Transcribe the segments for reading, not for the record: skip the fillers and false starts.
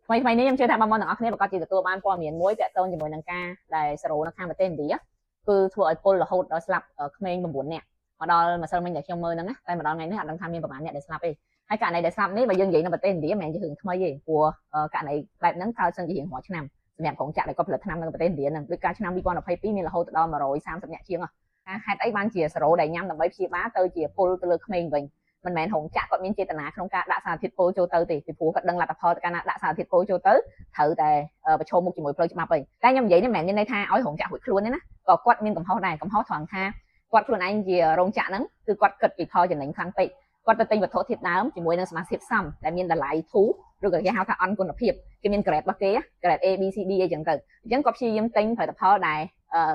ថ្មីនេះខ្ញុំជឿថាបងប្អូនទាំងអស់គ្នាប្រកាសជាទទួលបានព័ត៌មានមួយទាក់ទងជាមួយនឹងការដែលសេរ៉ូនៅខាងប្រទេសឥណ្ឌាគឺធ្វើឲ្យពលរហូតដល់ស្លាប់ក្មេង9នាក់មកដល់ម្សិលមិញដែលខ្ញុំមើលហ្នឹងតែមកដល់ថ្ងៃនេះអត់ដឹងថាមានប្រហែលអ្នកដែលស្លាប់ទេហើយករណីដែលស្លាប់នេះបើយើងនិយាយនៅប្រទេសឥណ្ឌាមិនមែនជារឿងថ្មីទេព្រោះករណីបែបហ្នឹងកើតសិនជារៀងរាល់ឆ្នាំសម្រាប់ក្រុមចាក់ដែលគាត់ផលិតថ្នាំនៅប្រទេសឥណ្ឌាហ្នឹងដូចកាលឆ្នាំ2022មានរហូតដល់130អ្នកជាងហេតុអីបានជាសេរ៉ូដែលញ៉ាំដើម្បីព្យាបាលទៅជាពលទៅលើក្មេងវិញមិនមែនរោងចក្រគាត់មានចេតនាក្នុងការដាក់សារធាតុពុលចូលទៅទេពីព្រោះគាត់ដឹងលទ្ធផលកាលណាដាក់សារធាតុពុលចូលទៅត្រូវតែប្រឈមមុខជាមួយផ្លូវច្បាប់វិញតែខ្ញុំនិយាយនេះមិនមែនមានន័យថាឲ្យរោងចក្ររួចខ្លួនទេណាក៏គាត់មានកំហុសដែរកំហុសត្រង់ថាគាត់ខ្លួនឯងជារោងចក្រហ្នឹងគឺគាត់គិតពីផលចំណេញខ្លាំងពេកគាត់ទៅទិញវត្ថុធាតុដើមជាមួយនឹងសមាសធាតុផ្សំដែលមានតម្លៃធូរឬក៏គេហៅថាអន់គុណភាពគេមាន grade របស់គេ grade A B C D អីចឹងទៅអញ្ចឹងគាត់ព្យាយាមទិញផលិតផលដែល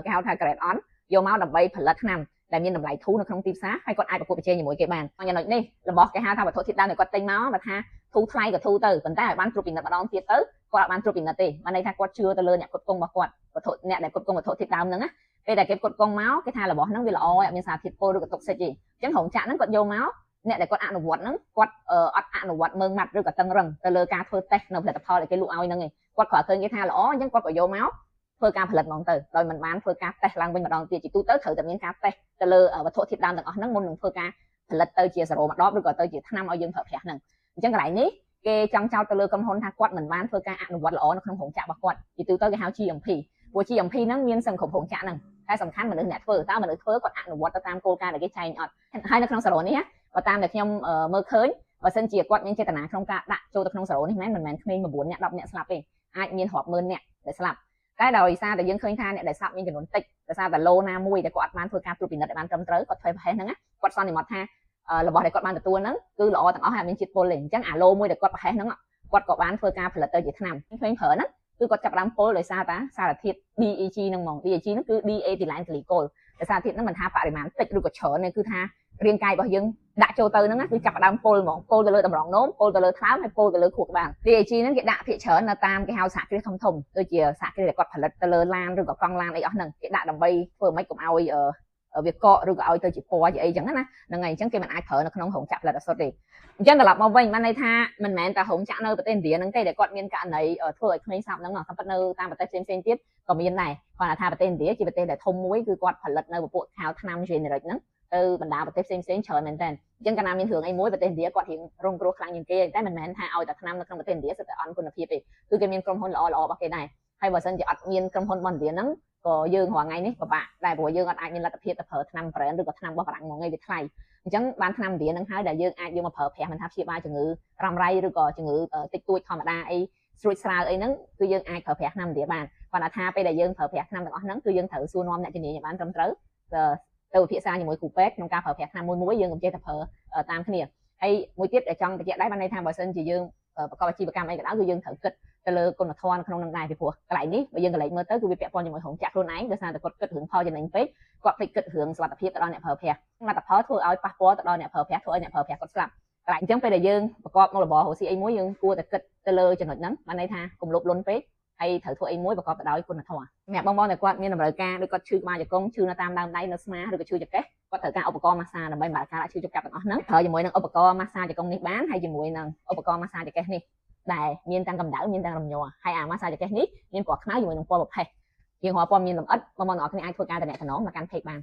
គេហៅថា grade អន់យកមកដើម្បីផលិតថ្នាំដែលមានតម្លៃធូរនៅក្នុងទីផ្សារហើយគាត់អាចប្រកួតប្រជែងជាមួយគេបានចំណុចនេះរបស់គេហៅថាវត្ថុធាតុដើមដែលគាត់ទិញមកបើថាធូរថ្លៃក៏ធូរទៅប៉ុន្តែឲ្យបានត្រួតពិនិត្យម្ដងទៀតទៅគាត់អត់បានត្រួតពិនិត្យទេបានន័យថាគាត់ជឿទៅលើអ្នកគ្រប់គ្រងរបស់គាត់វត្ថុអ្នកដែលគ្រប់គ្រងវត្ថុធាតុដើមហ្នឹងណាពេលដែលគេគ្រប់គ្រងមកគេថារបស់ហ្នឹងវាល្អអត់មានសារធាតុពុលឬក៏តុកសិចទេអញ្ចឹងរោងចក្រហ្នឹងគាត់យកមកអ្នកដែលគាត់អនុវត្តហ្នឹងគាត់អត់អនុវត្តមើងម៉ាត់ឬក៏តឹងរឹងទៅលើការធ្វើតេស្តនៅផលិតផលដែលគេលក់ឲ្យហ្នឹងឯងគាត់គ្រាន់ឃើញគេថាល្អអញ្ចឹងគាត់ក៏យកមកធ្វើការផលិតហ្មងទៅដោយមិនបានធ្វើការតេស្តឡើងវិញម្ដងទៀតជាទូទៅត្រូវតែមានការតេស្តទៅលើវត្ថុធាតុដើមទាំងអស់ហ្នឹងមុននឹងធ្វើការផលិតទៅជាសេរ៉ូម្ដងឬក៏ទៅជាថ្នាំឲ្យយើងប្រើប្រាស់ហ្នឹងអញ្ចឹងកន្លែងនេះគេចង់ចោទទៅលើក្រុមហ៊ុនថាគាត់មិនបានធ្វើការអនុវត្តល្អនៅក្នុងរោងចក្ររបស់គាត់ជាទូទៅគេហៅ GMP ព្រោះ GMP ហ្នឹងមានសឹងគ្រប់រោងចក្រហ្នឹងតែសំខាន់មនុស្សអ្នកធ្វើតើមនុស្សធ្វើគាត់អនុវត្តទៅតាមគោលការណ៍ដែលគេចែងអត់ហើយនៅក្នុងសេរ៉ូនេះបើតាមដែលខ្ញុំមើលឃើញបើសិនជាគាត់មានចេតនាក្នុងការដាក់ចូលទៅក្នុងសេរ៉ូនេះមិនមែនក្មេង9នាក់10នាក់ស្លាប់ទេអាចមានរាប់ម៉ឺននាក់ដែលស្លាប់តែដោយសារតែយើងឃើញថាអ្នកដែលស្លាប់មានចំនួនតិចដោយសារតែឡូណាមួយដែលគាត់អត់បានធ្វើការត្រួតពិនិត្យឲ្យបានត្រឹមត្រូវគាត់ធ្វើប្រហែសហ្នឹងគាត់សន្និដ្ឋានថារបស់ដែលគាត់បានទទួលហ្នឹងគឺល្អទាំងអស់ហើយអត់មានជាតិពុលទេអញ្ចឹងអាឡូមួយដែលគាត់ប្រហែសហ្នឹងគាត់ក៏បានធ្វើការផលិតទៅជាថ្នាំឃើញប្រើហ្នឹងគឺគាត់ចាប់ផ្ដើមពុលដោយសារតាសារធាតុ DEG ហ្នឹងហ្មង DEG ហ្នឹងគឺ D-ethylene glycol ដោយសារធាតុហ្នឹងមិនថាបរិមាណតិចឬក៏ច្រើនទេគឺថារាងកាយរបស់យើងដាក់ចូលទៅហ្នឹងគឺចាប់ផ្ដើមពុលហ្មងពុលទៅលើតម្រងនោមពុលទៅលើថ្លើមហើយពុលទៅលើខួរក្បាល DEG ហ្នឹងគេដាក់ភាគច្រើននៅតាមគេហៅសហគ្រាសធំដូចជាសហគ្រាសដែលគាត់ផលិតទៅលើឡានឬក៏កង់ឡានអីអស់ហ្នឹងគេដាក់ដើម្បីធ្វើម៉េចកុំឲ្យវាកកឬក៏ឲ្យទៅជាពណ៌ជាអីចឹងណាហ្នឹងហើយអញ្ចឹងគេមិនអាចប្រើនៅក្នុងរោងចក្រផលិតឱសថទេអញ្ចឹងត្រឡប់មកវិញបានន័យថាមិនមែនតែរោងចក្រនៅប្រទេសឥណ្ឌាហ្នឹងទេដែលគាត់មានករណីធ្វើឲ្យក្មេងស្លាប់ហ្នឹងតែប៉ុន្តែនៅតាមប្រទេសផ្សេងៗទៀតក៏មានដែរគាត់ថាប្រទេសឥណ្ឌាជាប្រទេសដែលធំមួយគឺគាត់ផលិតនៅពពួកខៅថ្នាំ generic ហ្នឹងទៅបណ្ដាប្រទេសផ្សេងៗច្រើនមែនតើអញ្ចឹងកាលណាមានរឿងអីមួយប្រទេសឥណ្ឌាគាត់រៀងរងគ្រោះខ្លាំងជាងគេតែមិនមែនថាឲ្យតែថ្នាំនៅក្នុងប្រទេសឥណ្ឌាសិតតែអន់គុណភាពទេគឺគេមានក្រុមហ៊ុនល្អៗរបស់គេដែរហើយបើសិនជាអត់មានក្រុមហ៊ុនរបស់ឥណ្ឌាហ្នឹងក៏យើងរាល់ថ្ងៃនេះពិបាកដែរព្រោះយើងអត់អាចមានលទ្ធភាពទៅប្រើថ្នាំ brand ឬក៏ថ្នាំរបស់បារាំងមកឯងវាថ្លៃអញ្ចឹងបានថ្នាំឥណ្ឌាហ្នឹងហើយដែលយើងអាចយកមកប្រើប្រាស់មិនថាព្យាបាលជំងឺរ៉ាំរ៉ៃឬក៏ជំងឺតិចតួចធម្មតាអីស្រួចស្រាវអីហ្នឹងគឺយើងអាចប្រើប្រាស់ថ្នាំឥណ្ឌាបានគាត់ថាពេលដែលយើងប្រើប្រាស់ថ្នាំទាំងអស់ហ្នឹងគឺយើងត្រូវសួរនាំអ្នកជំនាញឲ្យបានត្រឹមត្រូវទៅពិភាក្សាជាមួយគ្រូពេទ្យក្នុងការប្រើប្រាស់ថ្នាំមួយយើងកុំចេះតែប្រើតាមគ្នាហើយមួយទៀតដែលចង់បញ្ជាក់ដែរបានន័យថាបើសិនជាយើងប្រកបអាជីវកម្មអីក៏ដោយគឺយើងត្រូវគិតទៅលើគុណធម៌ក្នុងនឹងដែរពីព្រោះកន្លែងនេះបើយើងកន្លែងមើលទៅគឺវាពាក់ព័ន្ធជាមួយរោងចក្រខ្លួនឯងដោយសារតែគាត់គិតរឿងផលចំណេញពេកគាត់ភ្លេចគិតរឿងសុខភាពទៅដល់អ្នកប្រើប្រាស់លទ្ធផលធ្វើឲ្យប៉ះពាល់ទៅដល់អ្នកប្រើប្រាស់ធ្វើឲ្យអ្នកប្រើប្រាស់គាត់ស្លាប់កន្លែងអញ្ចឹងពេលដែលយើងប្រកបមុខរបររកស៊ីអីមួយយើងគួរតែគិតទៅលើចំណុចហ្នឹងបានន័យថាកុំលោភលន់ពេកហើយត្រូវធ្វើអីមួយប្រកបទៅដោយគុណធម៌សម្រាប់បងៗដែលគាត់មានតម្រូវការដូចគាត់ឈឺក្បាលជង្គង់ឈឺនៅតាមដើមដៃនៅស្មាឬក៏ឈឺចង្កេះគាត់ត្រូវការឧបករណ៍ម៉ាស្សាដើម្បីបំបាត់ការឈឺចង្កាប់ទាំងអស់ហ្នឹងប្រើជាមួយនឹងឧបករណ៍ម៉ាស្សាជង្គង់នេះបានហើយជាមួយនឹងឧបករណ៍ម៉ាស្សាចង្កេះនេះដែលមានទាំងកម្ដៅមានទាំងរំញ័រហើយអាម៉ាស្សាចង្កេះនេះមានពណ៌ខ្មៅជាមួយនឹងពណ៌ប្រផេះជាងរាល់ព័ត៌មានលម្អិតបងប្អូនទាំងអស់គ្នាអាចធ្វើការតំណែងមកកាន់ page បាន